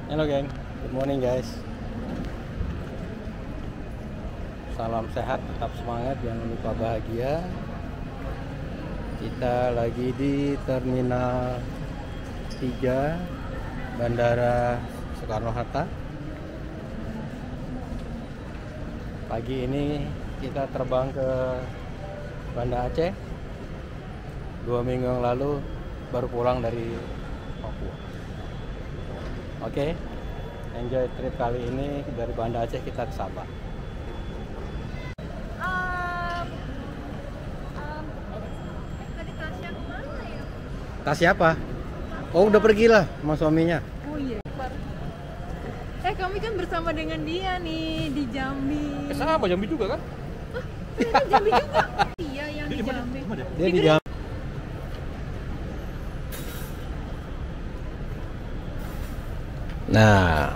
Halo geng, good morning guys. Salam sehat, tetap semangat, jangan lupa bahagia. Kita lagi di Terminal 3 Bandara Soekarno-Hatta. Pagi ini kita terbang ke Banda Aceh. 2 minggu yang lalu baru pulang dari Papua. Oke, enjoy trip kali ini dari Banda Aceh kita ke Sabah. Tadi Tasya kemana ya? Tas siapa? Oh, udah pergi lah sama suaminya. Oh iya. Kami kan bersama dengan dia nih di Jambi. Sama Jambi juga kan? Ternyata Jambi juga. Iya yang di Jambi. Dia di Jambi. Nah,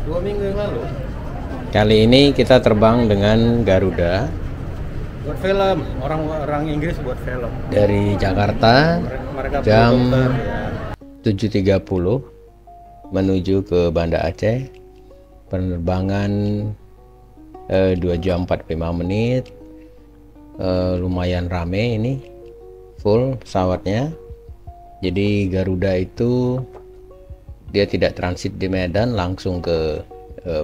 2 minggu yang lalu. Kali ini kita terbang dengan Garuda. Buat film, orang Inggris buat film. Dari Jakarta mereka jam 7.30 menuju ke Banda Aceh. Penerbangan 2 jam 45 menit. Lumayan rame ini, full pesawatnya. Jadi Garuda itu dia tidak transit di Medan, langsung ke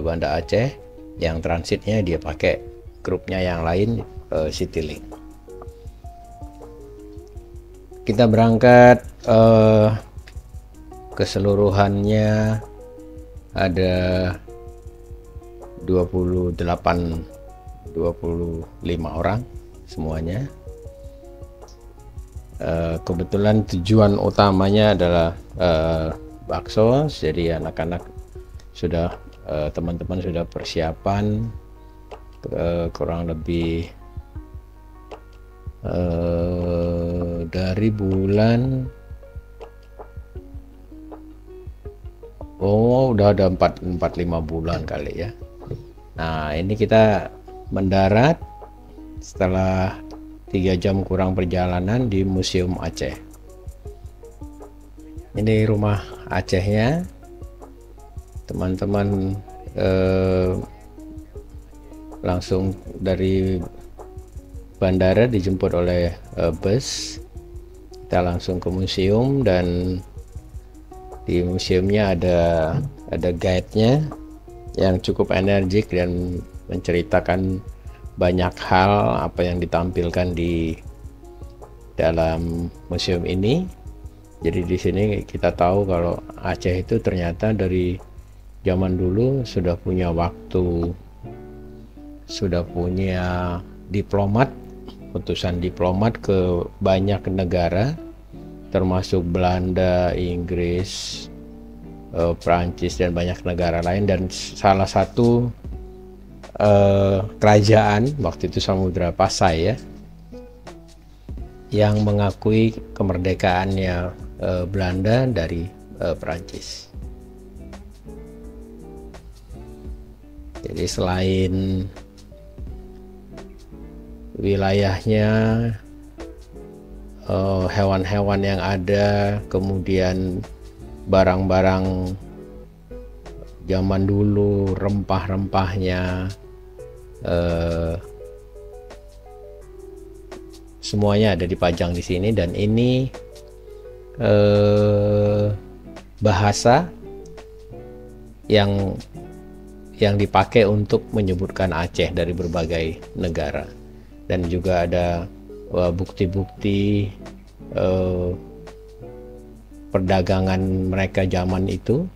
Banda Aceh. Yang transitnya dia pakai grupnya yang lain, Citylink. Kita berangkat, keseluruhannya ada 25 orang semuanya. Kebetulan tujuan utamanya adalah bakso, jadi anak-anak sudah, teman-teman sudah persiapan kurang lebih dari bulan, udah ada 4-5 bulan kali ya. Nah, ini kita mendarat setelah 3 jam kurang perjalanan di Museum Aceh. Ini rumah Acehnya, teman-teman. Langsung dari bandara dijemput oleh bus. Kita langsung ke museum, dan di museumnya ada guide-nya yang cukup energik dan menceritakan banyak hal apa yang ditampilkan di dalam museum ini. Jadi di sini kita tahu kalau Aceh itu ternyata dari zaman dulu sudah punya waktu, sudah punya diplomat, utusan diplomat ke banyak negara, termasuk Belanda, Inggris, Prancis, dan banyak negara lain. Dan salah satu kerajaan waktu itu Samudra Pasai ya, yang mengakui kemerdekaannya Belanda dari Prancis. Jadi selain wilayahnya, hewan-hewan yang ada, kemudian barang-barang zaman dulu, rempah-rempahnya, semuanya ada dipajang di sini. Dan ini bahasa yang dipakai untuk menyebutkan Aceh dari berbagai negara. Dan juga ada bukti-bukti perdagangan mereka zaman itu,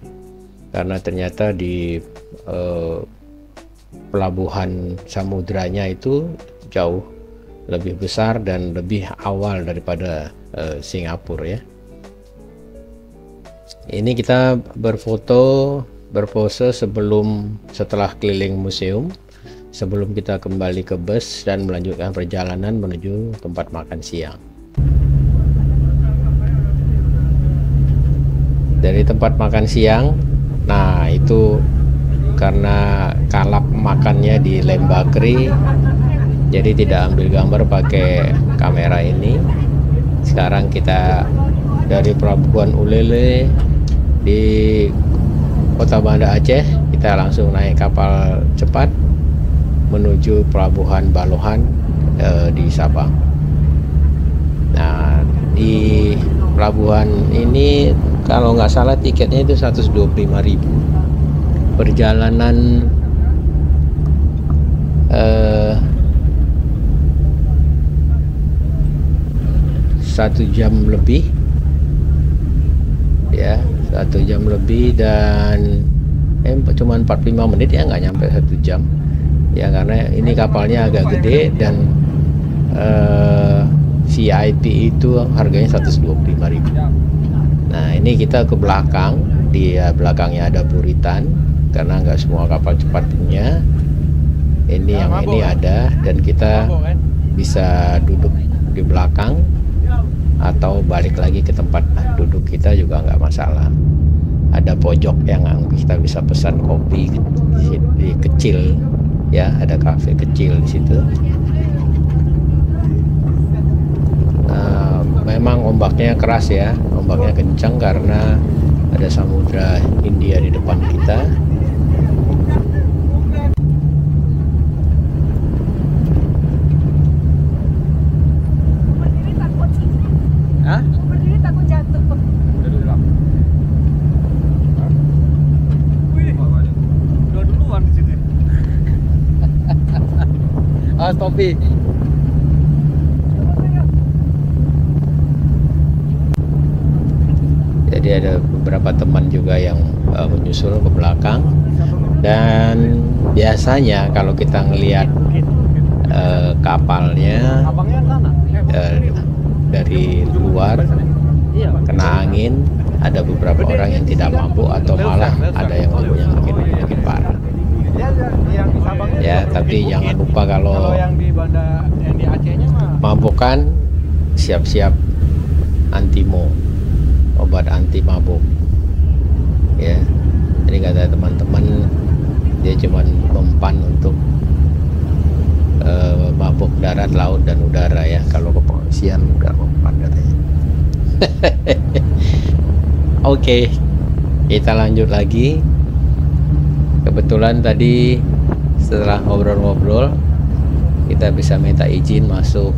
karena ternyata di pelabuhan samudranya itu jauh lebih besar dan lebih awal daripada Singapura ya. Ini kita berpose setelah keliling museum, sebelum kita kembali ke bus dan melanjutkan perjalanan menuju tempat makan siang. Dari tempat makan siang, nah itu karena kalap makannya di Lembakri, jadi tidak ambil gambar pakai kamera ini. Sekarang kita dari Pelabuhan Ulele di kota Banda Aceh, kita langsung naik kapal cepat menuju pelabuhan Balohan di Sabang. Nah, di pelabuhan ini kalau nggak salah tiketnya itu 125.000. Perjalanan 1 jam lebih, ya 1 jam lebih, dan cuma 45 menit ya, nggak nyampe 1 jam ya, karena ini kapalnya agak gede dan VIP itu harganya 125.000. Nah, ini kita ke belakang, di belakangnya ada buritan karena nggak semua kapal cepat punya. Ini yang ini ada, dan kita bisa duduk di belakang atau balik lagi ke tempat duduk kita juga nggak masalah. Ada pojok yang kita bisa pesan kopi di kecil ya, ada kafe kecil di situ. Memang ombaknya keras ya, ombaknya kencang karena ada Samudra Hindia di depan kita. Hah? Berdiri takut jatuh. Udah duluan di situ. Ah, topi. Jadi ada beberapa teman juga yang menyusul ke belakang, dan biasanya kalau kita ngelihat kapalnya Abangnya sana. dari luar kena angin, ada beberapa orang yang tidak mabuk atau malah ada yang mabuknya makin parah. Ya, tapi jangan lupa kalau yang di Banda, yang di Acehnya mah mabuk kan siap-siap antimo, obat anti mabuk. Ya, jadi kata teman-teman dia cuma mempan untuk mabuk darat, laut, dan udara ya. Kalau kepolisian nggak mempan katanya. Oke, kita lanjut lagi. Kebetulan tadi setelah ngobrol-ngobrol kita bisa minta izin masuk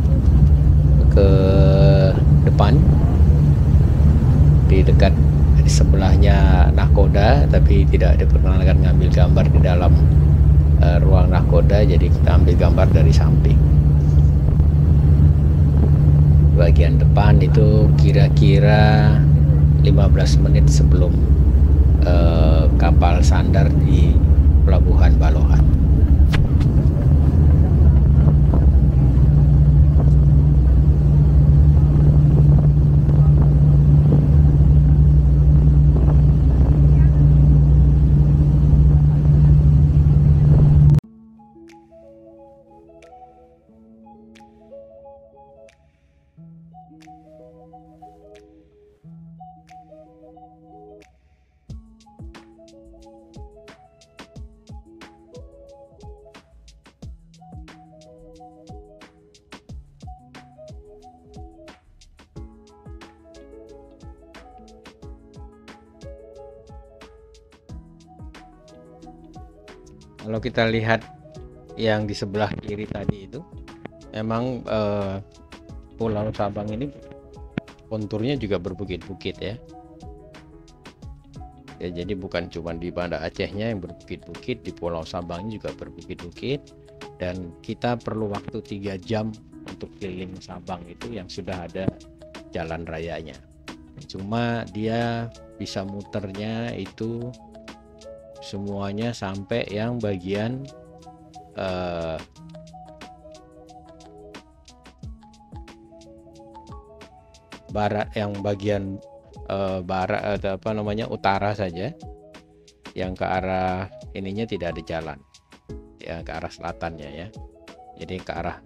ke depan, di dekat di sebelahnya nahkoda, tapi tidak diperkenankan ngambil gambar di dalam ruang nahkoda, jadi kita ambil gambar dari samping. Bagian depan itu kira-kira 15 menit sebelum kapal sandar di pelabuhan Balohan. Kalau kita lihat yang di sebelah kiri tadi itu, memang Pulau Sabang ini konturnya juga berbukit-bukit ya. Ya, jadi bukan cuma di Banda Acehnya yang berbukit-bukit, di Pulau Sabang juga berbukit-bukit, dan kita perlu waktu 3 jam untuk keliling Sabang itu yang sudah ada jalan rayanya. Cuma dia bisa muternya itu semuanya sampai yang bagian barat, yang bagian barat atau utara saja, yang ke arah ininya tidak ada jalan ya, ke arah selatannya ya. Jadi ke arah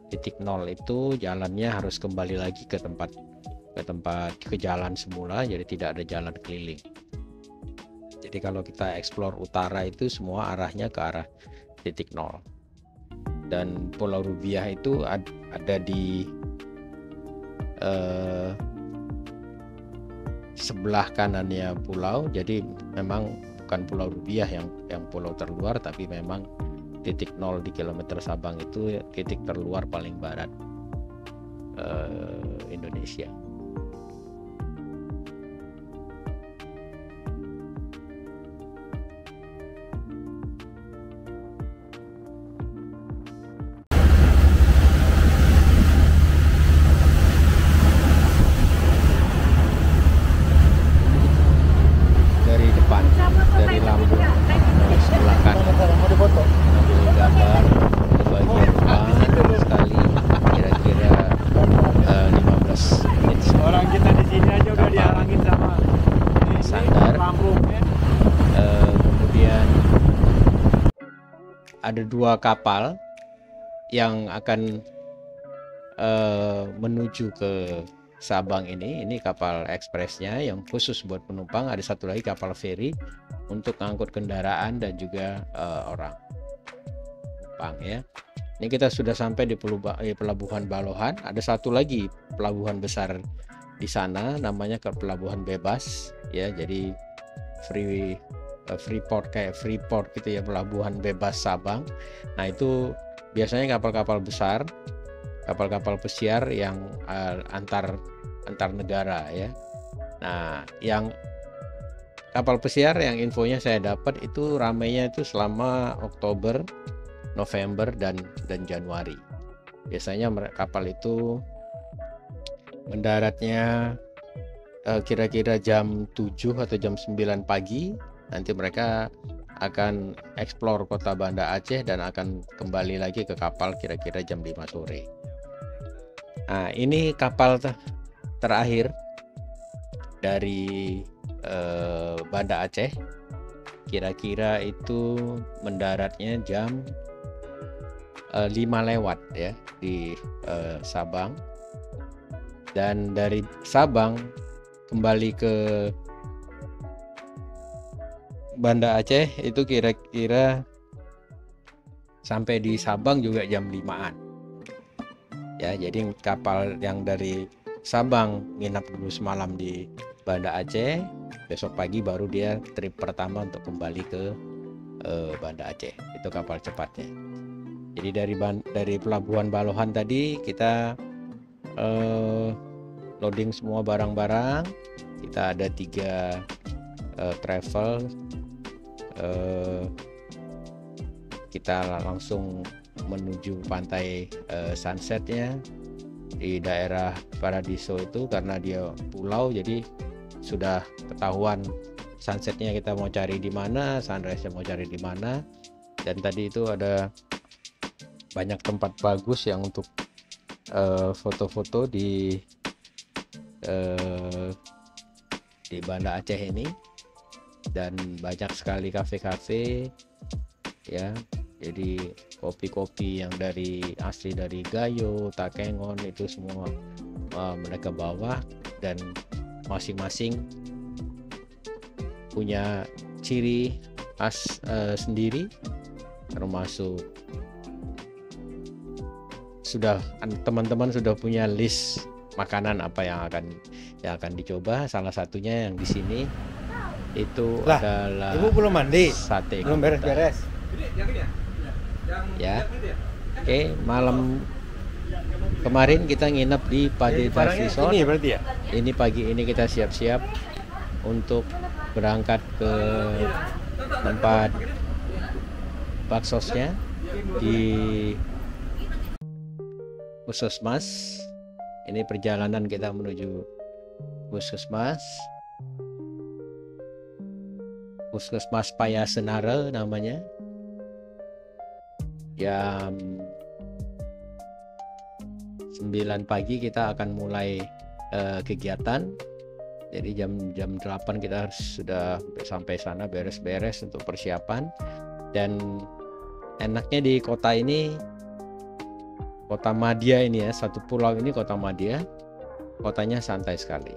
titik nol itu jalannya harus kembali lagi ke tempat ke jalan semula, jadi tidak ada jalan keliling. Jadi kalau kita eksplor utara itu semua arahnya ke arah titik nol. Dan Pulau Rubiah itu ada di sebelah kanannya pulau, jadi memang bukan Pulau Rubiah yang pulau terluar, tapi memang titik 0 di kilometer Sabang itu titik terluar paling barat Indonesia. Dari depan, dari lambung sebelah kanan, ambil gambar ke bagian depan sekali, kira-kira 15 menit. Orang kita di sini aja udah dihalangin sama ini Sandar. lampunya. Kemudian ada 2 kapal yang akan menuju ke Sabang ini kapal ekspresnya yang khusus buat penumpang. Ada satu lagi kapal feri untuk ngangkut kendaraan dan juga orang penumpang ya. Ini kita sudah sampai di pelabuhan Balohan. Ada satu lagi pelabuhan besar di sana, namanya ke pelabuhan bebas ya. Jadi Freeport, kayak Freeport gitu ya, pelabuhan bebas Sabang. Nah itu biasanya kapal-kapal besar, kapal-kapal pesiar yang antar negara ya. Nah yang kapal pesiar yang infonya saya dapat itu ramainya itu selama Oktober, November dan Januari. Biasanya kapal itu mendaratnya kira-kira jam 7 atau jam 9 pagi. Nanti mereka akan eksplor kota Banda Aceh dan akan kembali lagi ke kapal kira-kira jam 5 sore. Nah ini kapal terakhir dari Banda Aceh, kira-kira itu mendaratnya jam 5 lewat ya di Sabang, dan dari Sabang kembali ke Banda Aceh itu kira-kira sampai di Sabang juga jam 5-an ya. Jadi kapal yang dari Sabang nginap dulu semalam di Banda Aceh, besok pagi baru dia trip pertama untuk kembali ke Banda Aceh. Itu kapal cepatnya. Jadi dari pelabuhan Balohan tadi kita loading semua barang-barang. Kita ada 3 travel. Kita langsung menuju pantai sunsetnya di daerah Paradiso itu. Karena dia pulau, jadi sudah ketahuan sunsetnya kita mau cari di mana, sunrise-nya mau cari di mana. Dan tadi itu ada banyak tempat bagus yang untuk foto-foto di Banda Aceh ini, dan banyak sekali kafe-kafe ya. Jadi kopi-kopi yang asli dari Gayo, Takengon itu semua mereka bawa, dan masing-masing punya ciri khas sendiri, termasuk teman-teman sudah punya list makanan apa yang akan dicoba. Salah satunya yang di sini itu adalah Ibu belum mandi, sate belum kebutan. beres-beres. Ya. Oke, malam kemarin kita nginep di Paditas Resort. Ini berarti ya? Ini pagi ini kita siap-siap untuk berangkat ke tempat baksosnya di Puskesmas. Ini perjalanan kita menuju Puskesmas Paya Senara namanya. Jam 9 pagi kita akan mulai kegiatan. Jadi jam 8 kita harus sudah sampai sana, beres-beres untuk persiapan. Dan enaknya di kota ini, kota Madia ini ya, satu pulau ini kota Madia, kotanya santai sekali.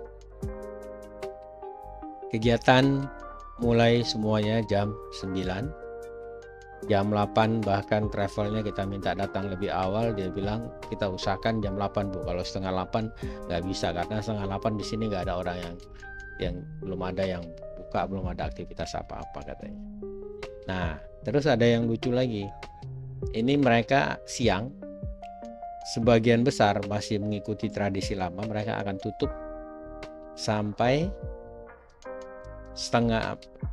Kegiatan mulai semuanya jam 9. Jam 8 bahkan travelnya kita minta datang lebih awal. Dia bilang kita usahakan jam 8 Bu, kalau setengah 8 nggak bisa, karena setengah 8 di sini nggak ada orang yang belum ada yang buka, belum ada aktivitas apa-apa katanya. Nah, terus ada yang lucu lagi. Ini mereka siang, sebagian besar masih mengikuti tradisi lama, mereka akan tutup sampai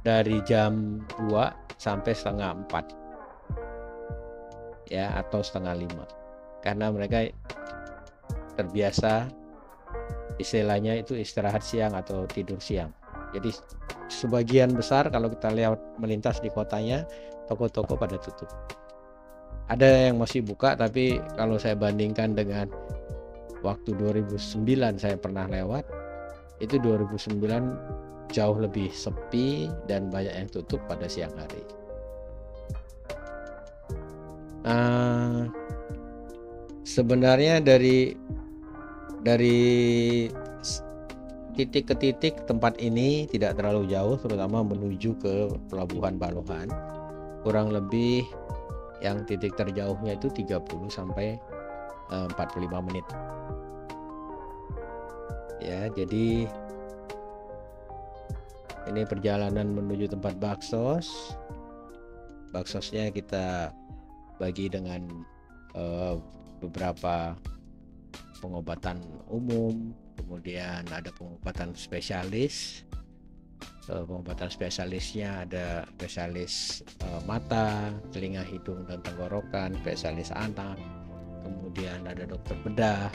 dari jam 2 sampai setengah 4 ya, atau setengah 5, karena mereka terbiasa istilahnya itu istirahat siang atau tidur siang. Jadi sebagian besar kalau kita lihat melintas di kotanya, toko-toko pada tutup. Ada yang masih buka, tapi kalau saya bandingkan dengan waktu 2009 saya pernah lewat, itu 2009 jauh lebih sepi dan banyak yang tutup pada siang hari. Sebenarnya dari titik ke titik tempat ini tidak terlalu jauh, terutama menuju ke Pelabuhan Balohan. Kurang lebih yang titik terjauhnya itu 30 sampai 45 menit. Ya, jadi ini perjalanan menuju tempat baksos. Baksosnya kita bagi dengan beberapa pengobatan umum, kemudian ada pengobatan spesialis. Pengobatan spesialisnya ada spesialis mata, telinga, hidung, dan tenggorokan, spesialis anak, kemudian ada dokter bedah,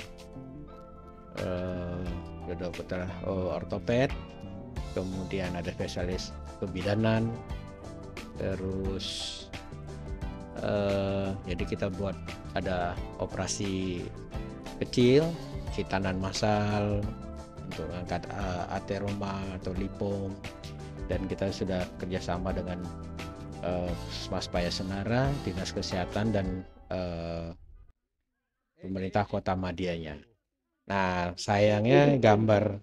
ada dokter ortoped, kemudian ada spesialis kebidanan, terus jadi kita buat ada operasi kecil, hitanan massal untuk angkat ateroma atau lipom, dan kita sudah kerjasama dengan Puskesmas Payasenara, Dinas Kesehatan, dan pemerintah Kota Madianya. Nah, sayangnya gambar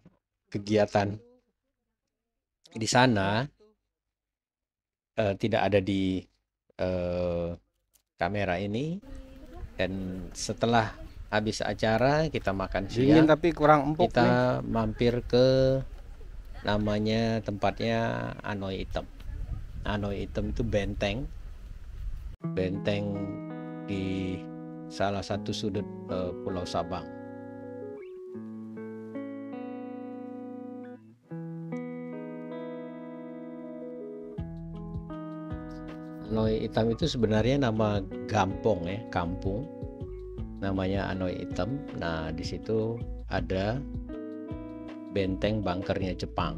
kegiatan di sana tidak ada di kamera ini, dan setelah habis acara kita makan siang, tapi kurang empuk kita mampir ke namanya tempatnya Hanoi Hitam. Hanoi Hitam itu benteng di salah satu sudut Pulau Sabang. Hanoi Hitam itu sebenarnya nama gampong ya, kampung. Namanya Hanoi Hitam. Nah, di situ ada benteng bunkernya Jepang.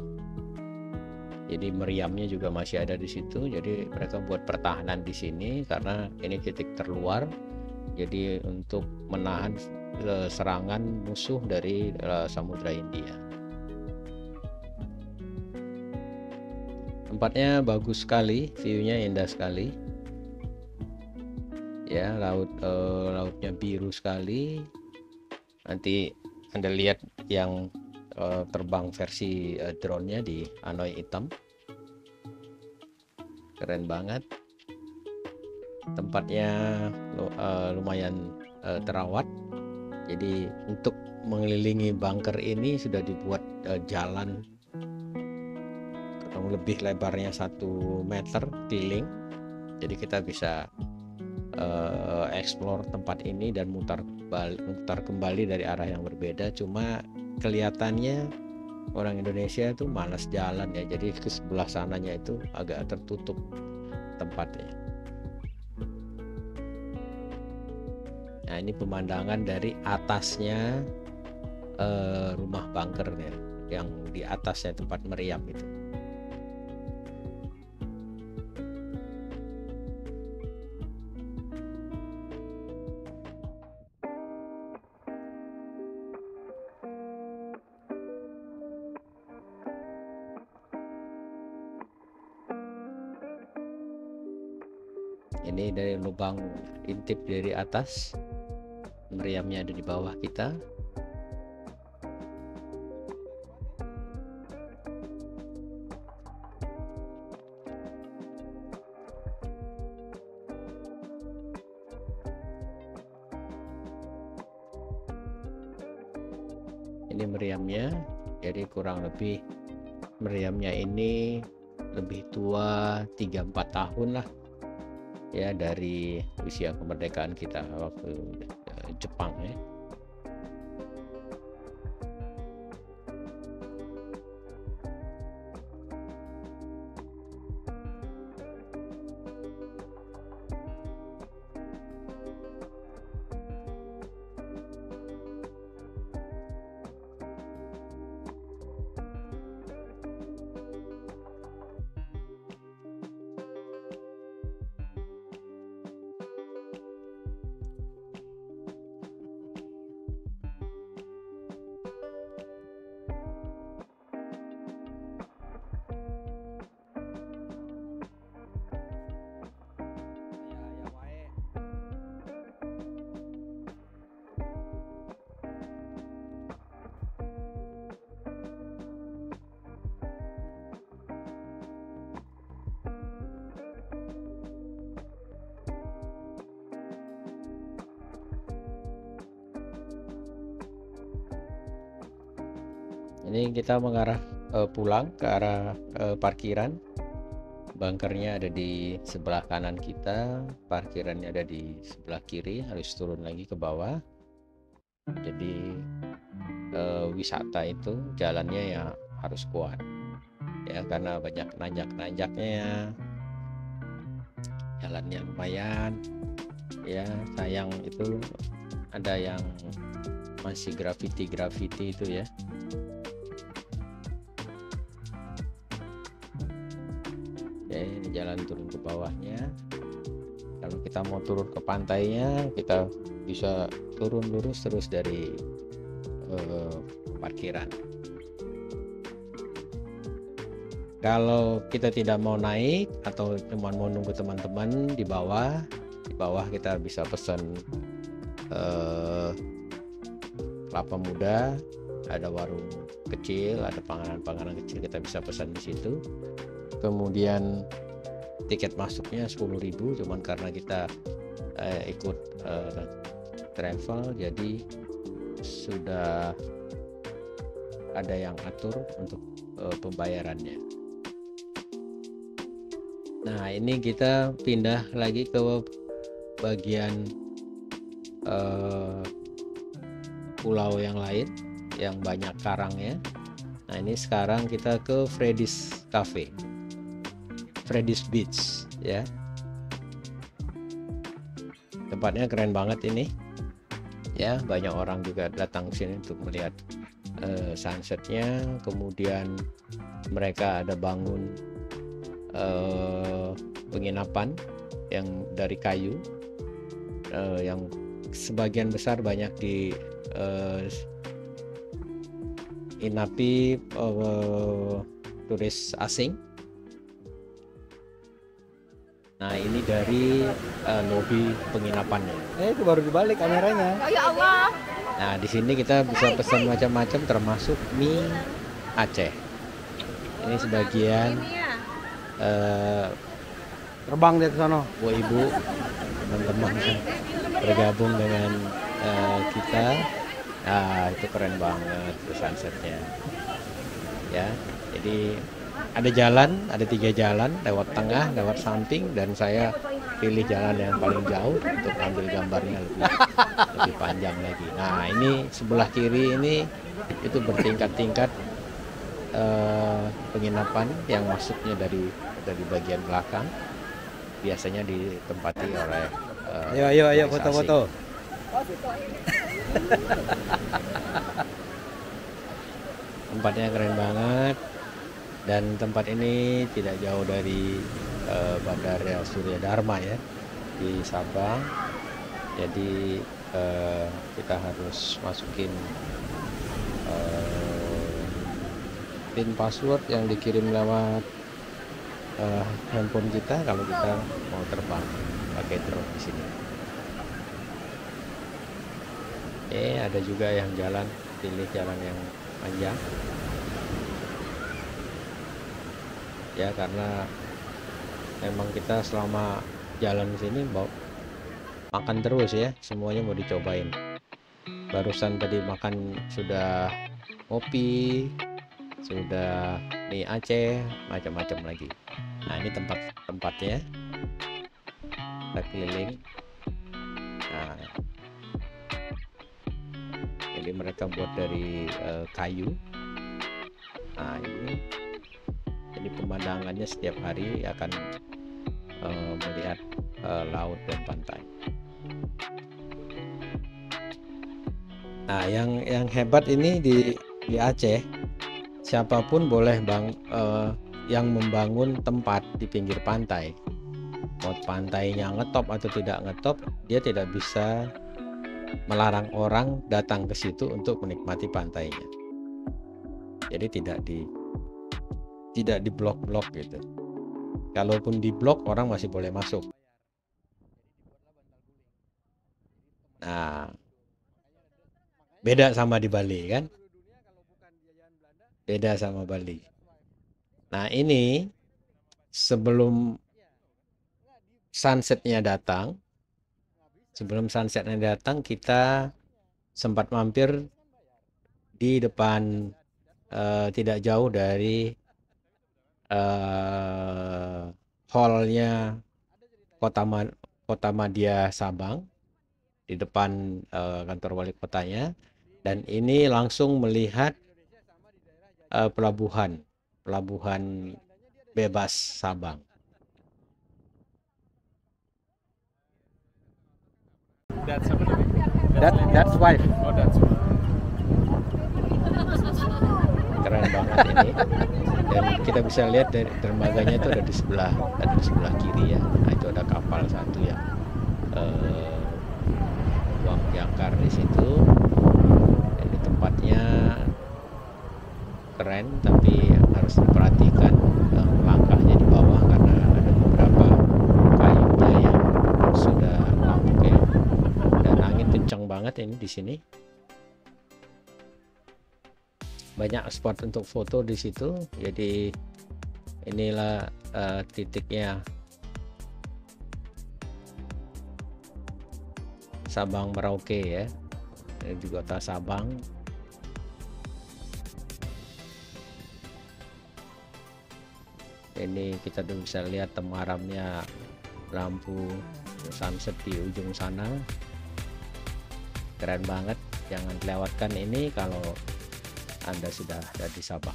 Jadi meriamnya juga masih ada di situ. Jadi mereka buat pertahanan di sini karena ini titik terluar. Jadi untuk menahan serangan musuh dari Samudra Hindia. Tempatnya bagus sekali, view-nya indah sekali. Ya, lautnya biru sekali. Nanti Anda lihat yang terbang versi drone-nya di Hanoi Hitam. Keren banget. Tempatnya lumayan terawat. Jadi untuk mengelilingi bunker ini sudah dibuat jalan kurang lebih lebarnya 1 meter keliling. Jadi kita bisa explore tempat ini dan mutar kembali dari arah yang berbeda. Cuma kelihatannya orang Indonesia itu malas jalan ya, jadi ke sebelah sananya itu agak tertutup tempatnya. Nah, ini pemandangan dari atasnya rumah bunkernya, yang di atasnya tempat meriam itu. Ini dari lubang intip dari atas, meriamnya ada di bawah kita. Ini meriamnya, jadi kurang lebih meriamnya ini lebih tua 3-4 tahun lah ya dari usia kemerdekaan kita waktu Jepang ya. Ini kita mengarah pulang ke arah parkiran. Bunkernya ada di sebelah kanan kita, parkirannya ada di sebelah kiri, harus turun lagi ke bawah. Jadi wisata itu jalannya ya harus kuat ya, karena banyak nanjak-nanjaknya, jalannya lumayan ya. Sayang itu ada yang masih graffiti itu ya. Ini jalan turun ke bawahnya. Kalau kita mau turun ke pantainya, kita bisa turun lurus terus dari parkiran. Kalau kita tidak mau naik atau cuma mau nunggu teman-teman di bawah kita bisa pesan kelapa muda, ada warung kecil, ada panganan kecil, kita bisa pesan di situ. Kemudian tiket masuknya 10.000, cuman karena kita ikut travel jadi sudah ada yang atur untuk pembayarannya. Nah, ini kita pindah lagi ke bagian pulau yang lain yang banyak karangnya. Nah, ini sekarang kita ke Freddy's Cafe, Freddy's Beach ya. Tempatnya keren banget ini ya, banyak orang juga datang sini untuk melihat sunsetnya. Kemudian mereka ada bangun penginapan yang dari kayu, yang sebagian besar banyak di inapi turis asing. Nah, ini dari lobi penginapannya. Itu baru dibalik kameranya. Oh ya Allah. Nah, di sini kita bisa pesan macam-macam termasuk mie Aceh. Ini sebagian Terbang dia ke sana. ibu teman-teman bergabung dengan kita. Nah, itu keren banget sunsetnya ya. Jadi ada jalan, ada 3 jalan, lewat tengah, lewat samping, dan saya pilih jalan yang paling jauh untuk ambil gambarnya lebih panjang lagi. Nah, ini sebelah kiri ini itu bertingkat-tingkat penginapan yang masuknya dari bagian belakang, biasanya ditempati oleh Ayo turis foto-foto. asing. Tempatnya keren banget, dan tempat ini tidak jauh dari Bandara Surya Dharma ya di Sabang. Jadi kita harus masukin PIN password yang dikirim lewat handphone kita kalau kita mau terbang pakai drone di sini. Ada juga yang jalan, pilih jalan yang panjang ya, karena memang kita selama jalan di sini mau makan terus ya, semuanya mau dicobain. Barusan tadi makan sudah ngopi, sudah mie Aceh, macam-macam lagi. Nah, ini tempatnya kita keliling. Nah, jadi mereka buat dari kayu. Nah, ini jadi pemandangannya setiap hari akan melihat laut dan pantai. Nah, yang hebat ini di Aceh, siapapun boleh yang membangun tempat di pinggir pantai. Mau pantainya ngetop atau tidak ngetop, dia tidak bisa melarang orang datang ke situ untuk menikmati pantainya. Jadi tidak di blok-blok gitu. Kalaupun di blok, orang masih boleh masuk. Nah, beda sama di Bali kan? Beda sama Bali. Nah, ini sebelum sunsetnya datang, kita sempat mampir di depan tidak jauh dari hallnya Kota Madya Sabang, di depan kantor wali kotanya, dan ini langsung melihat pelabuhan bebas Sabang. That's apa namanya? That's wife. Oh, that's Keren banget ini. Dan kita bisa lihat dari dermaganya itu ada di sebelah kiri ya. Nah, itu ada kapal satu yang buang jangkar di situ. Jadi tempatnya keren, tapi harus diperhatikan langkahnya di bawah karena ada beberapa kayunya yang sudah lapuk ya. Dan angin kencang banget ini di sini. Banyak spot untuk foto di situ. Jadi inilah titiknya Sabang Merauke ya, di kota Sabang. Ini kita tuh bisa lihat temaramnya lampu sunset di ujung sana. Keren banget, jangan dilewatkan ini kalau Anda sudah ada di Sabang.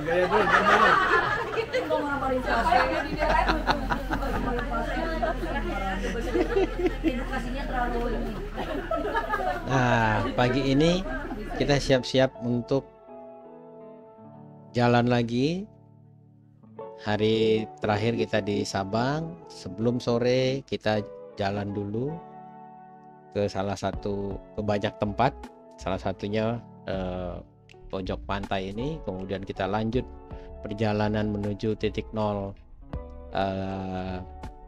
Gaya drone. Nah, pagi ini kita siap-siap untuk jalan lagi. Hari terakhir kita di Sabang. Sebelum sore kita jalan dulu ke banyak tempat. Salah satunya pojok pantai ini. Kemudian kita lanjut perjalanan menuju titik nol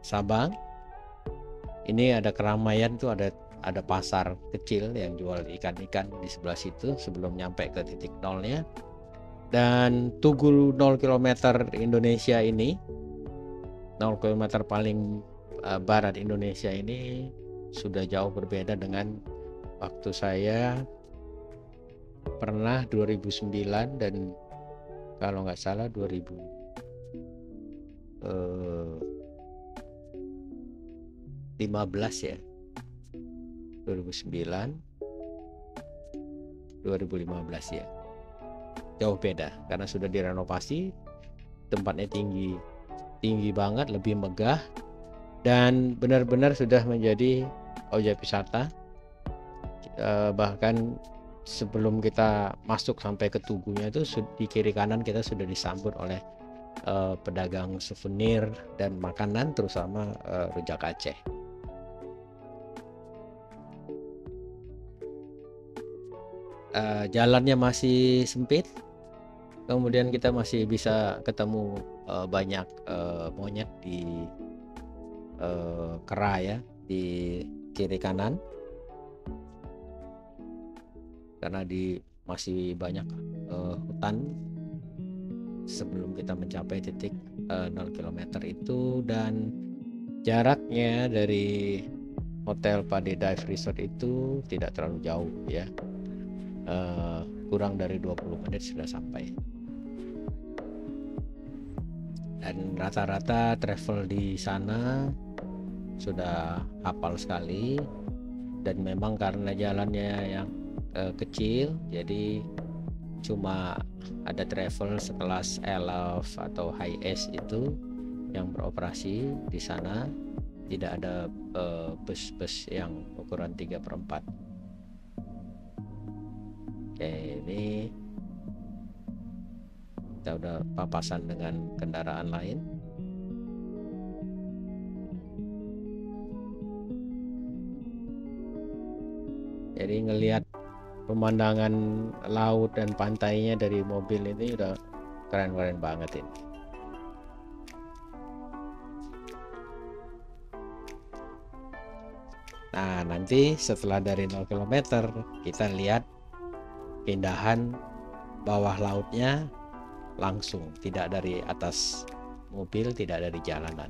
Sabang. Ini ada keramaian tuh, ada pasar kecil yang jual ikan-ikan di sebelah situ sebelum nyampe ke titik nolnya. Dan Tugu 0 km Indonesia ini, 0 km paling barat Indonesia ini sudah jauh berbeda dengan waktu saya pernah 2009 dan kalau nggak salah 2015 ya. 2009 2015 ya. Jauh beda karena sudah direnovasi, tempatnya tinggi banget, lebih megah, dan benar-benar sudah menjadi objek wisata. Bahkan sebelum kita masuk sampai ke tugunya itu di kiri kanan kita sudah disambut oleh pedagang souvenir dan makanan, terutama rujak Aceh. Jalannya masih sempit, kemudian kita masih bisa ketemu banyak monyet di kera ya, di kiri kanan, karena di masih banyak hutan sebelum kita mencapai titik 0 km itu, dan jaraknya dari Hotel Pade Dive Resort itu tidak terlalu jauh ya, kurang dari 20 menit sudah sampai. Dan rata-rata travel di sana sudah hafal sekali, dan memang karena jalannya yang kecil, jadi cuma ada travel sekelas Elf atau Hi-Ace itu yang beroperasi di sana, tidak ada bus-bus yang ukuran 3/4. Oke, ini kita udah papasan dengan kendaraan lain. Jadi ngelihat pemandangan laut dan pantainya dari mobil ini udah keren-keren banget ini. Nah, nanti setelah dari 0 km kita lihat keindahan bawah lautnya langsung, tidak dari atas mobil, tidak dari jalanan.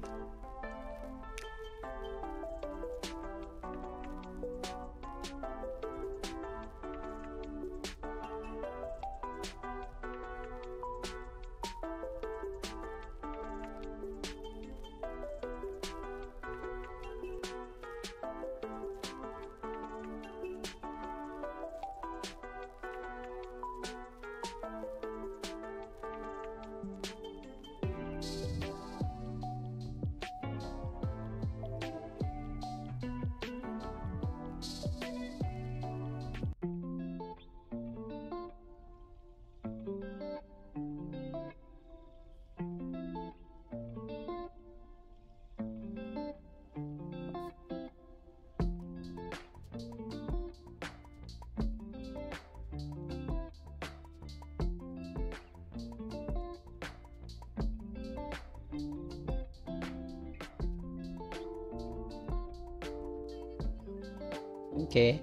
Oke,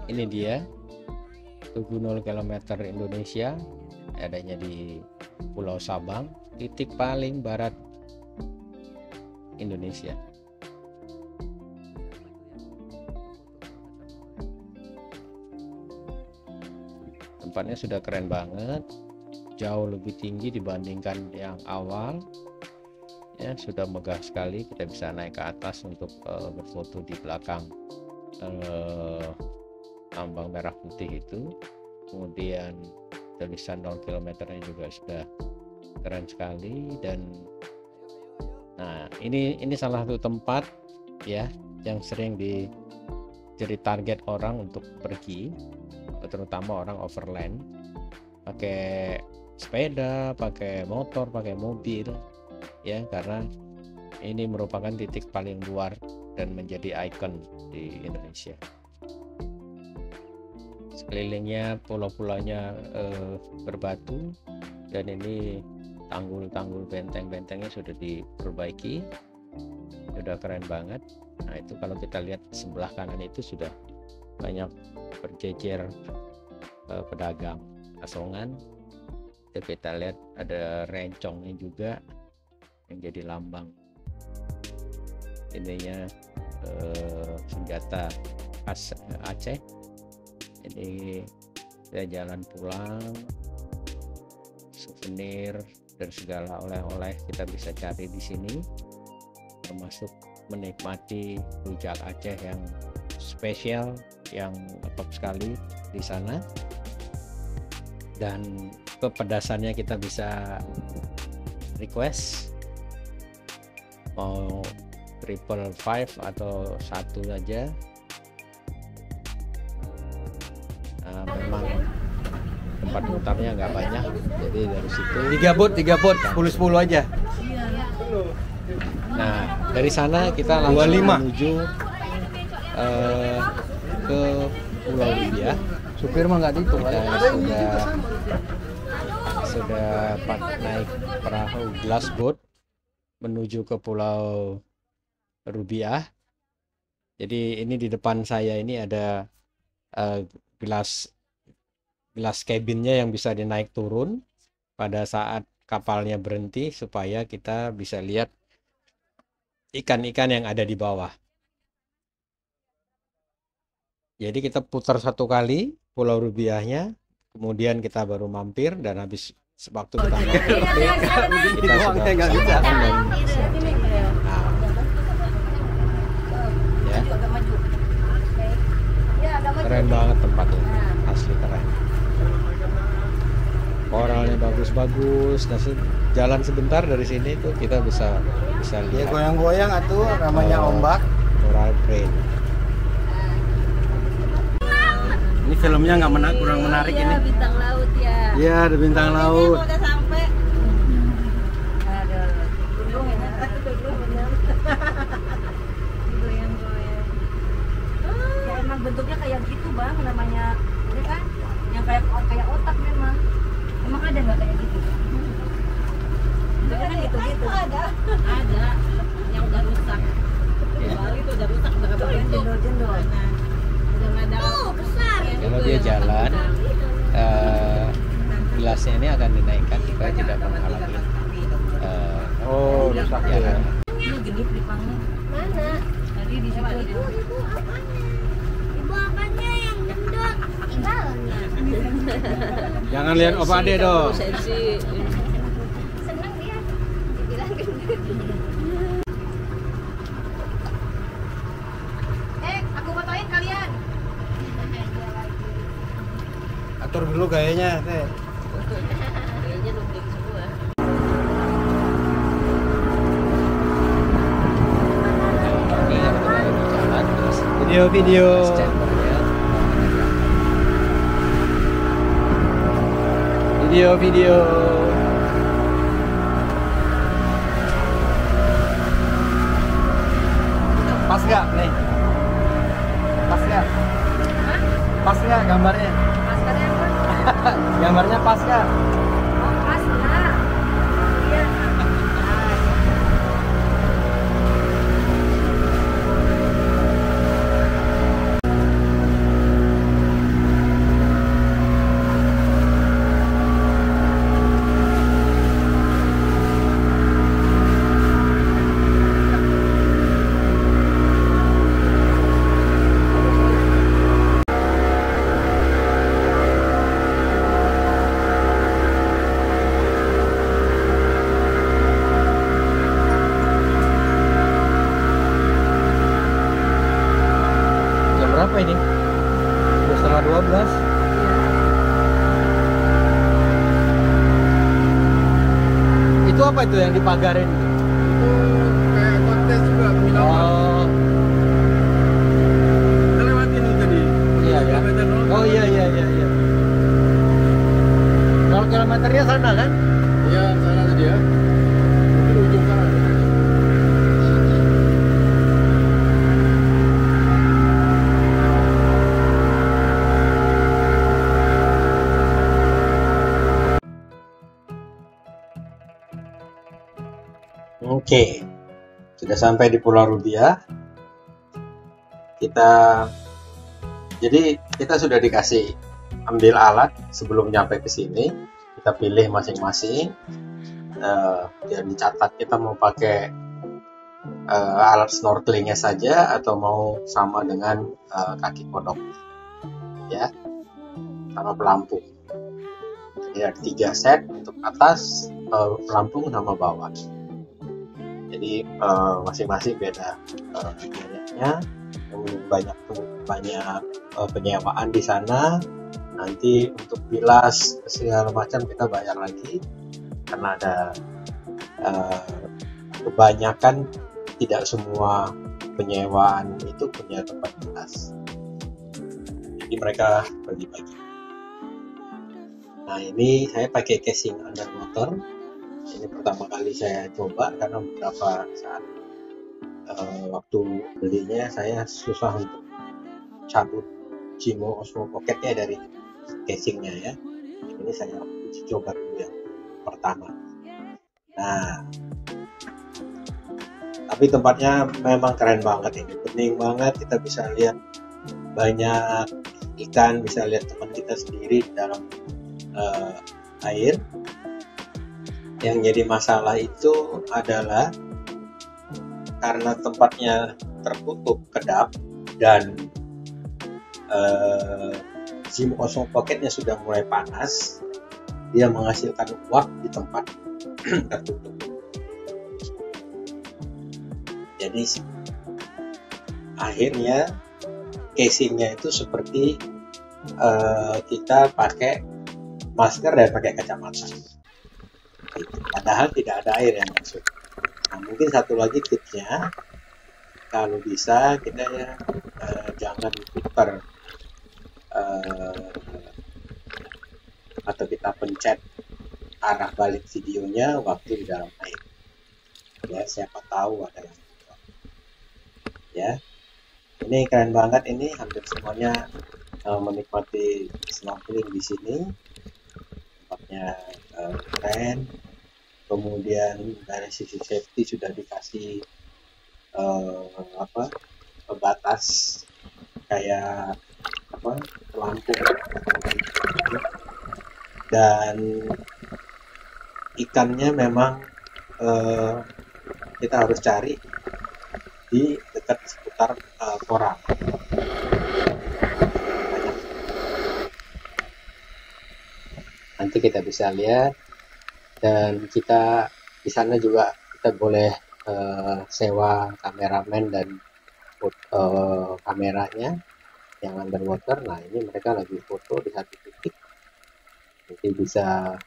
ini dia Tugu 0 km Indonesia, adanya di Pulau Sabang, titik paling barat Indonesia. Tempatnya sudah keren banget, jauh lebih tinggi dibandingkan yang awal. Ya, sudah megah sekali, kita bisa naik ke atas untuk berfoto di belakang ambang merah putih itu. Kemudian tulisan 0 km nya juga sudah keren sekali. Dan nah, ini salah satu tempat ya yang sering jadi target orang untuk pergi, terutama orang overland pakai sepeda, pakai motor, pakai mobil ya, karena ini merupakan titik paling luar dan menjadi ikon di Indonesia. Sekelilingnya pulau-pulaunya berbatu, dan ini tanggul-tanggul, benteng-bentengnya sudah diperbaiki, sudah keren banget. Nah, itu kalau kita lihat sebelah kanan itu sudah banyak berjejer pedagang asongan. Itu kita lihat ada rencongnya juga yang jadi lambang ininya, senjata khas Aceh. Jadi ya jalan pulang, souvenir dan segala oleh-oleh kita bisa cari di sini, termasuk menikmati rujak Aceh yang spesial, yang top sekali di sana, dan kepedasannya kita bisa request mau 555 atau satu aja. Memang tempat mutarnya nggak banyak, jadi dari situ 3 bot 10 aja. Nah, dari sana kita langsung 25. menuju ke Pulau Rubiah. Supir mah nggak dihitung. Kita sudah naik perahu glass boat menuju ke Pulau Rubiah. Jadi ini di depan saya ini ada glass glass cabinnya yang bisa dinaik turun pada saat kapalnya berhenti supaya kita bisa lihat ikan-ikan yang ada di bawah. Jadi kita putar 1 kali Pulau Rubiahnya, kemudian kita baru mampir, dan habis waktu kita mampir kita sudah nggak bisa. nah, ya, keren banget tempatnya, asli keren. Koralnya bagus-bagus. Nah, jalan sebentar dari sini tuh kita bisa Ya lihat goyang-goyang atuh namanya ombak. coral crane. Ini filmnya kurang menarik ini. Bintang laut ya. Iya, ada bintang laut. Udah sampai. Aduh, gunung ya. Goyang-goyang. Ya emang bentuknya kayak gitu bang, namanya ini kan yang kayak otak memang. Emang ada nggak kayak gitu? Bentuknya kan gitu-gitu. Ada yang udah rusak. Bali itu udah rusak, udah kebagian Jendol-jendol. udah nggak ada. Besar. Kalau dia jalan, gelasnya ini akan dinaikkan supaya tidak menghalangi Oh, rusak ya. jalan. Ini genit di pangnya. Mana? Tadi di situ. Ibu apanya? Ibu apanya yang gendut? Ibalnya. Jangan lihat Opa Ade dong. Seneng dia. Dibilang gendut. Aku fotoin kalian. Atur dulu gayanya, Teh. Kayaknya nungguin semua. Ini kalau kita lagi jalan terus Video. gas chambernya Video. Pas nggak nih? Pas nggak? Pas nggak gambarnya? Pas kalian kan? Gambarnya pas nggak? Oh pas lah. Iya. jam berapa ini? 11:30. Itu apa itu yang dipagarin? Kayak kontes juga penginapan. Oh, Kita lewatin itu tadi. iya ya. Kilometer doang. Oh iya. Kalau kilometernya sana kan? Iya, sana tadi ya. Mungkin ujung sana. Oke, sudah sampai di Pulau Rubiah. Kita sudah dikasih ambil alat sebelum nyampe ke sini. Kita pilih masing-masing. Dan dicatat kita mau pakai alat snorkelingnya saja atau mau sama dengan kaki kodok, ya, sama pelampung. Jadi ada 3 set untuk atas, pelampung sama bawah. Jadi masing-masing beda biayanya. Banyak penyewaan di sana. Nanti untuk bilas segala macam kita bayar lagi karena ada kebanyakan, tidak semua penyewaan itu punya tempat bilas. Jadi mereka bagi-bagi. Nah ini saya pakai casing underwater. Ini pertama kali saya coba karena beberapa saat waktu belinya saya susah untuk cabut Jimo Osmo Pocketnya dari casingnya ya. Ini saya uji coba dulu yang pertama. Nah, tapi tempatnya memang keren banget ini, bening banget. Kita bisa lihat banyak ikan, bisa lihat teman kita sendiri di dalam air. Yang jadi masalah itu adalah karena tempatnya tertutup kedap dan SIM Osmo Pocketnya sudah mulai panas, dia menghasilkan uap di tempat tertutup. Jadi akhirnya casingnya itu seperti kita pakai masker dan pakai kacamata. Gitu. Padahal tidak ada air yang masuk. Nah, mungkin satu lagi tipsnya, kalau bisa kita jangan putar atau kita pencet arah balik videonya waktu di dalam air. Ya, siapa tahu ada yang ya. Ini keren banget, ini hampir semuanya menikmati snorkeling di sini. Tempatnya keren. Kemudian dari sisi safety sudah dikasih batas kayak lampu, dan ikannya memang kita harus cari di dekat seputar koral. Nanti kita bisa lihat, dan kita di sana juga kita boleh sewa kameramen dan kameranya yang underwater. Nah, ini mereka lagi foto di satu titik, jadi bisa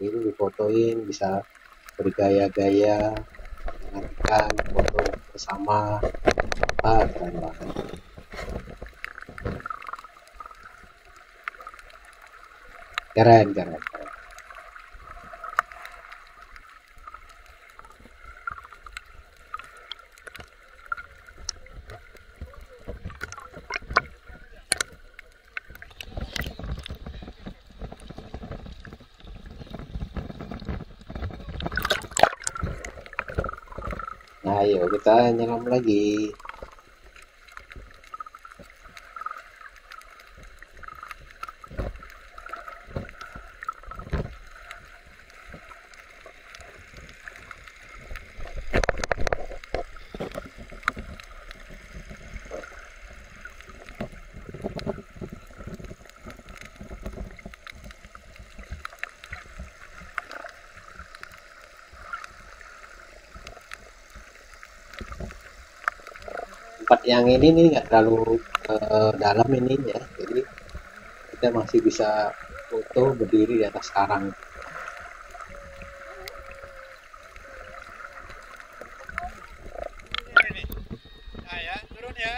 ini difotoin, bisa bergaya-gaya dengan ikan, foto bersama. Keren banget. Keren. Nah, ayo kita nyelam lagi. Tempat yang ini nih nggak terlalu dalam ini ya, jadi kita masih bisa foto berdiri di atas karang. Nah ya, turun ya.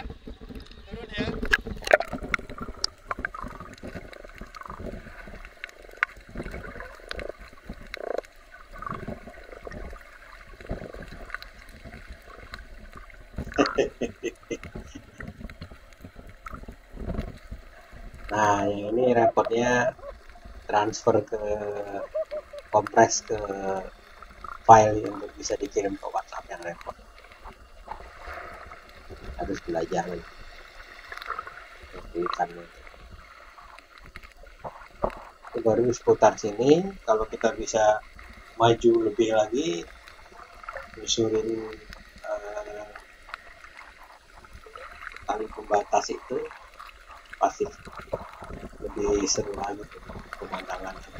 Nah, yang ini repotnya transfer ke kompres ke file untuk bisa dikirim ke WhatsApp, yang repot. Harus belajar ikannya. Itu baru seputar sini. Kalau kita bisa maju lebih lagi, nyusurin tali pembatas itu, pasti lebih seru lagi pemandangannya.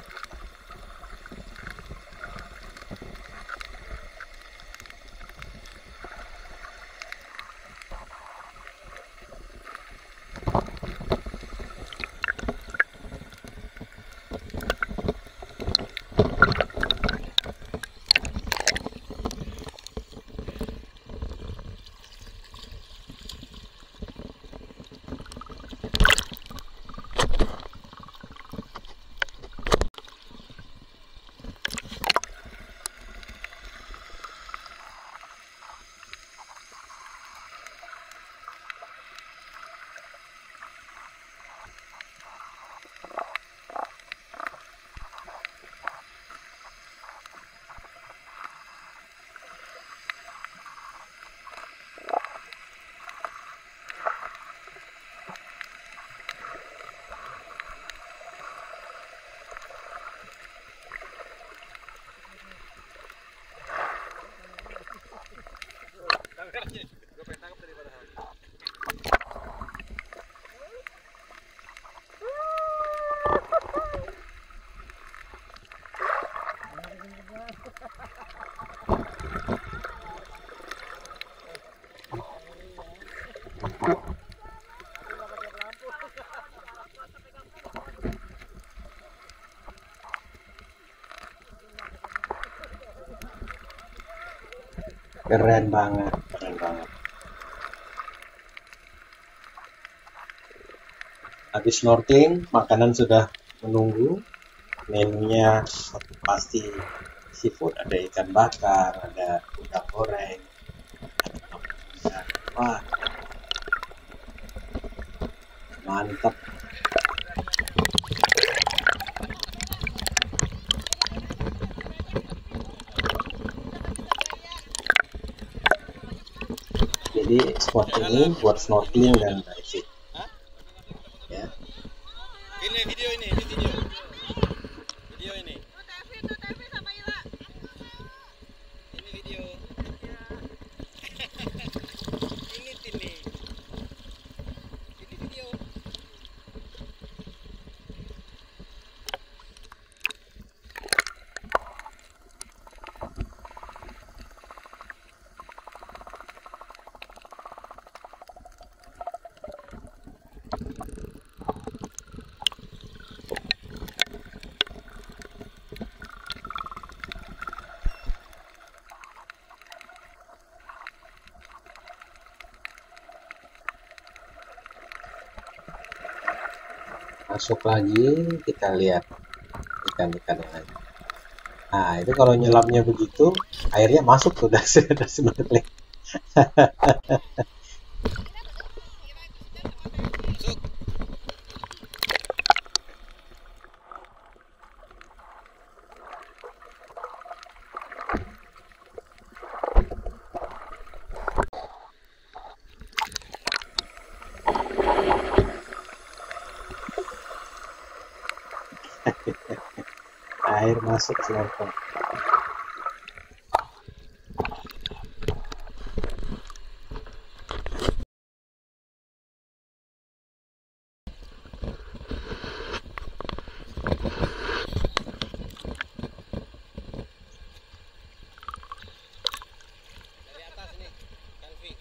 Keren banget, keren banget. Habis snorkeling, makanan sudah menunggu. Menunya pasti seafood, ada ikan bakar, ada udang goreng, ada udang. Wah, mantap. Jadi spot ini buat snorkeling dan diving. Ya. Ini video ini video ini. Ini video. Ini video. Masuk lagi, kita lihat ikan-ikan yang lain. Nah, itu kalau nyelamnya begitu, airnya masuk sudah snorkeling. Air masuk snorkel. Dari atas ini, Calvi.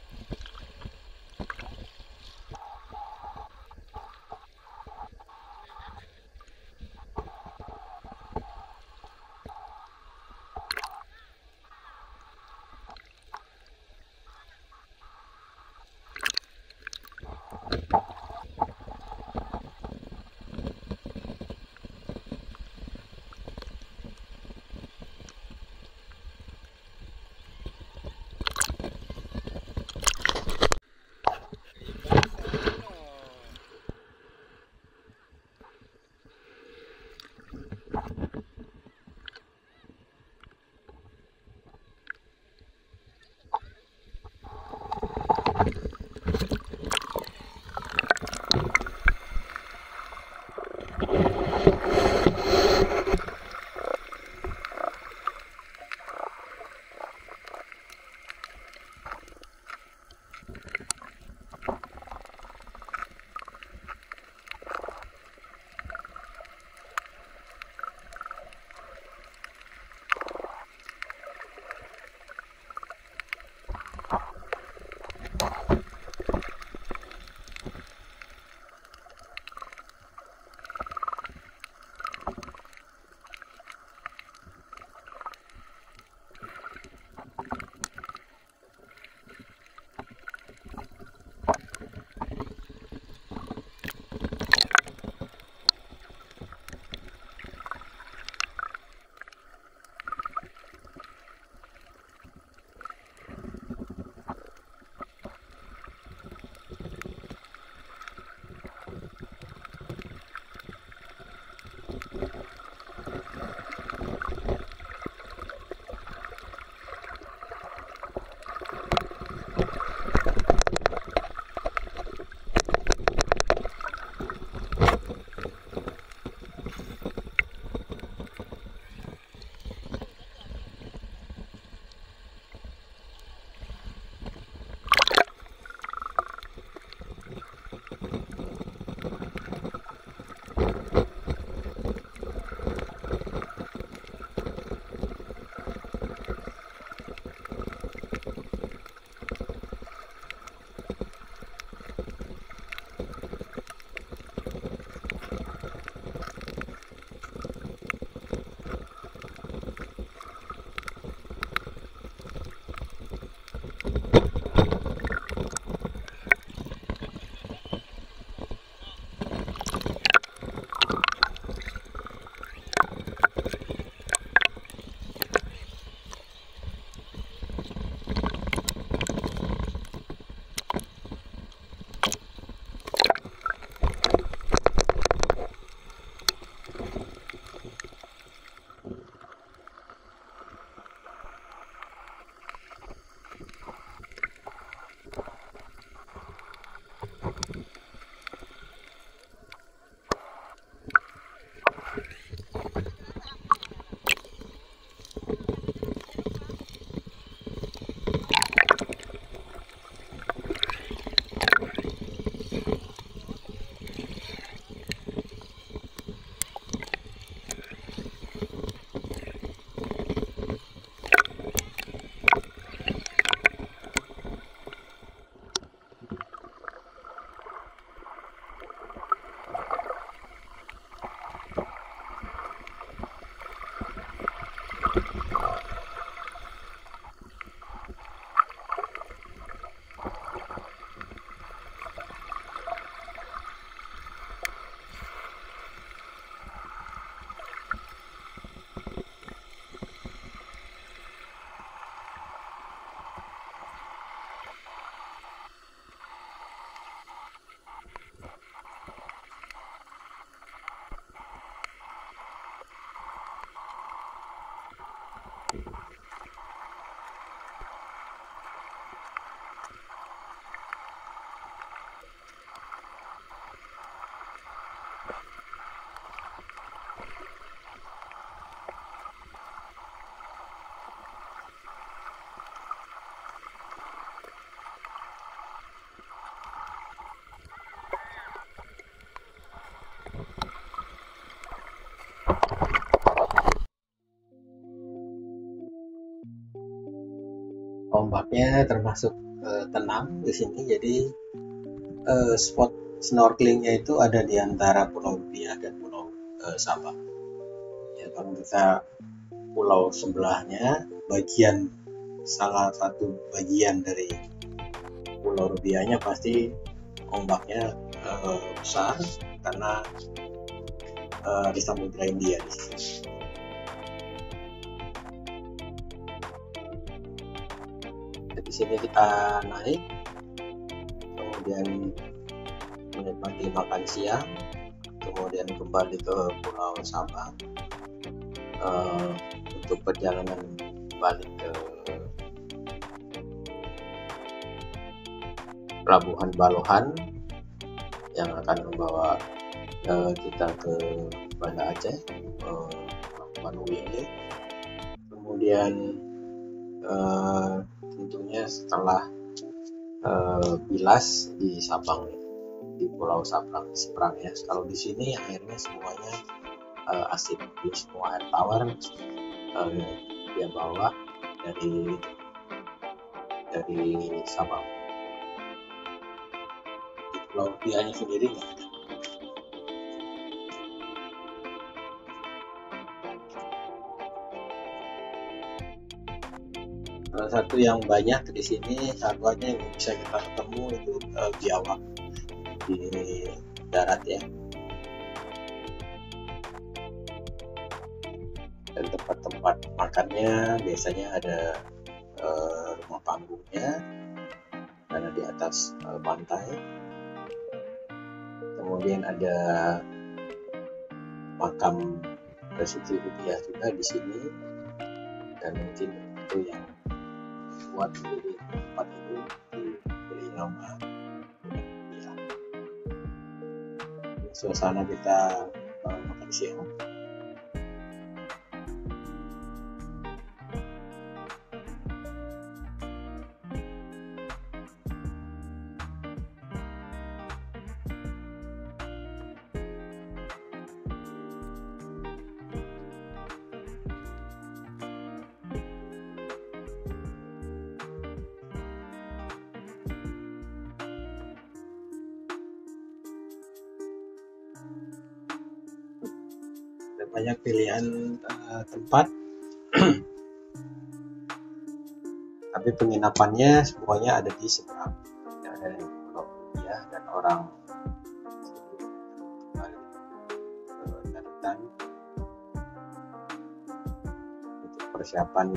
ombaknya termasuk tenang di sini. Jadi spot snorkelingnya itu ada di antara Pulau Rubiah dan Pulau Sabang. Ya, kalau kita pulau sebelahnya, salah satu bagian dari Pulau Rubiahnya pasti ombaknya besar karena di Samudra India di sini. Di sini kita naik, kemudian menikmati makan siang, kemudian kembali ke Pulau Sabang untuk perjalanan balik ke Pelabuhan Balohan yang akan membawa kita ke Banda Aceh, Pelabuhan Uele. Kemudian tentunya setelah bilas di Sabang, di Pulau Sabang seberang ya. Kalau di sini airnya semuanya asin, jadi semua air tawar dia bawa dari Sabang. Di Pulau Rubiahnya sendiri nggak ada. Salah satu yang banyak di sini satwanya yang bisa kita ketemu itu biawak di darat ya. Dan tempat-tempat makannya biasanya ada rumah panggungnya karena di atas pantai. Kemudian ada makam Basuki Rubiah juga di sini, dan mungkin itu yang buat jadi tempat itu diberi nama Rubiah. Suasana kita makan siang. Banyak pilihan tempat, tapi penginapannya semuanya ada di seberang, ada di Pulau Rubiah, dan orang kembali ke daratan untuk persiapan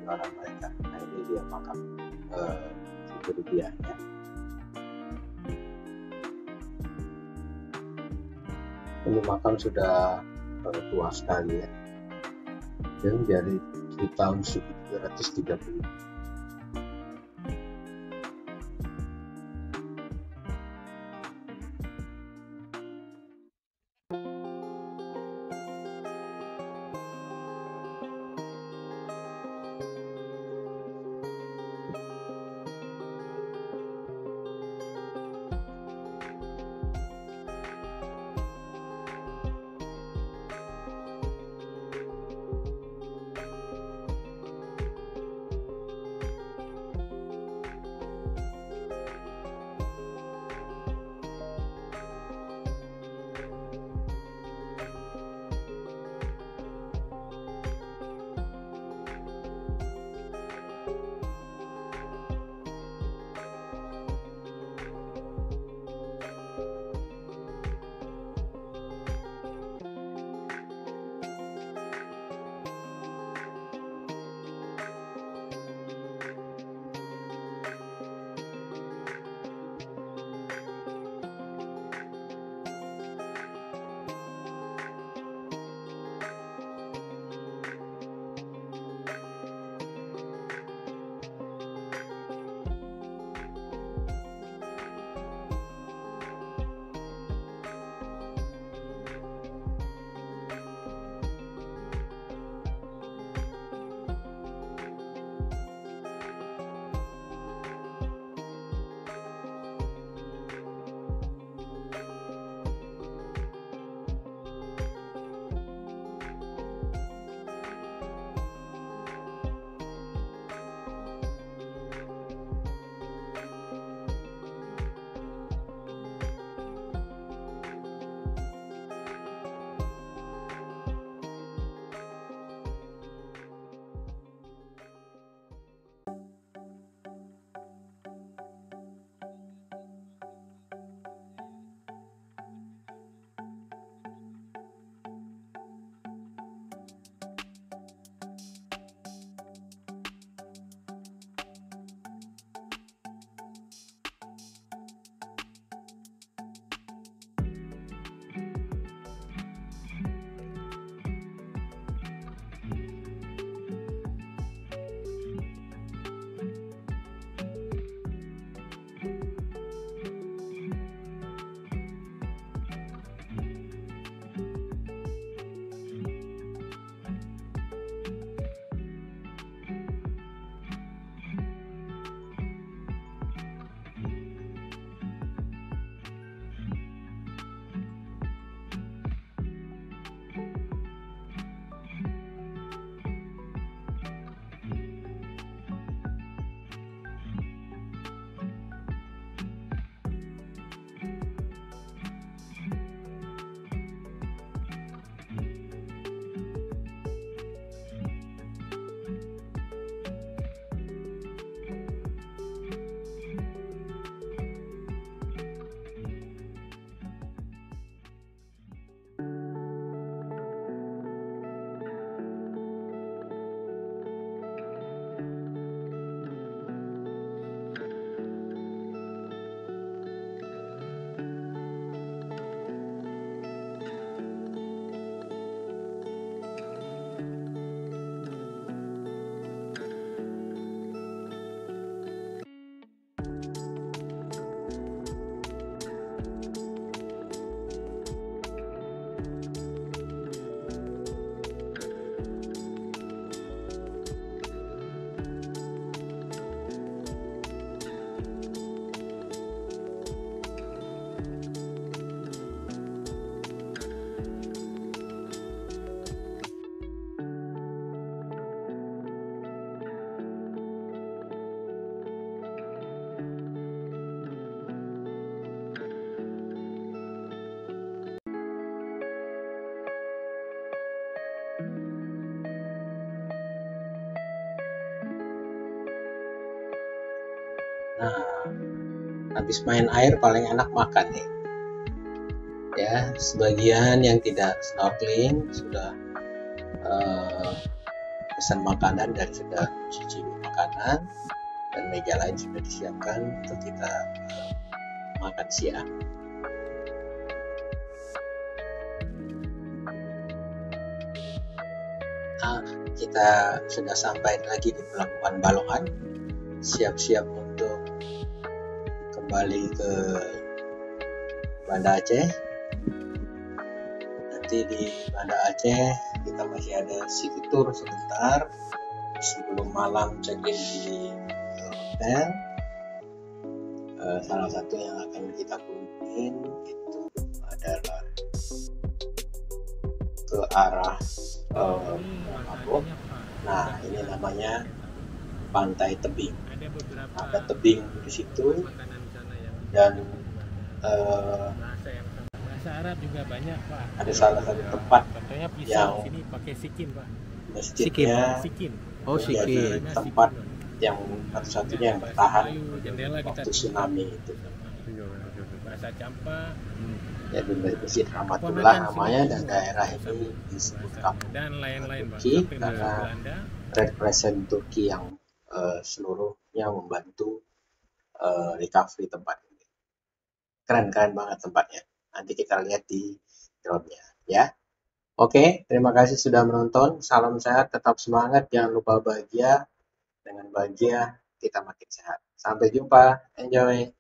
orang mereka. Nah, ini dia makam Basuki Rubiahnya. Ini makam sudah tua sekali ya, dan dari tahun 1730. Nah, habis main air paling enak makan nih. Ya, sebagian yang tidak snorkeling sudah pesan makanan dan sudah cicipi makanan, dan meja lain sudah disiapkan untuk kita makan siang. Nah, kita sudah sampai lagi di Pelabuhan Balongan, siap-siap untuk kembali ke Banda Aceh. Nanti di Banda Aceh kita masih ada city tour sebentar sebelum malam check-in di hotel. Salah satu yang akan kita kunjungin itu adalah ke arah Mabuk. Nah, ini namanya Pantai Tebing. Ada tebing di situ, dan bahasa Arab juga banyak, Pak. ada salah satu tempat Contohnya yang pisau sini pakai sikin, Pak. masjidnya Sikin. Oh, menjadi Sikit. tempat yang satu-satunya yang bertahan Jendela kita waktu tsunami itu. bahasa Campa Jadi Masjid Rahmatullah namanya, dan daerah ini disebut kampung dan lain-lain, Pak. Turki Sampai bahasa karena Belanda. represent Turki yang seluruhnya membantu recovery tempat ini. Keren-keren banget tempatnya. Nanti kita lihat di drone-nya ya. Oke, terima kasih sudah menonton. Salam sehat, tetap semangat, jangan lupa bahagia. Dengan bahagia kita makin sehat. Sampai jumpa, enjoy.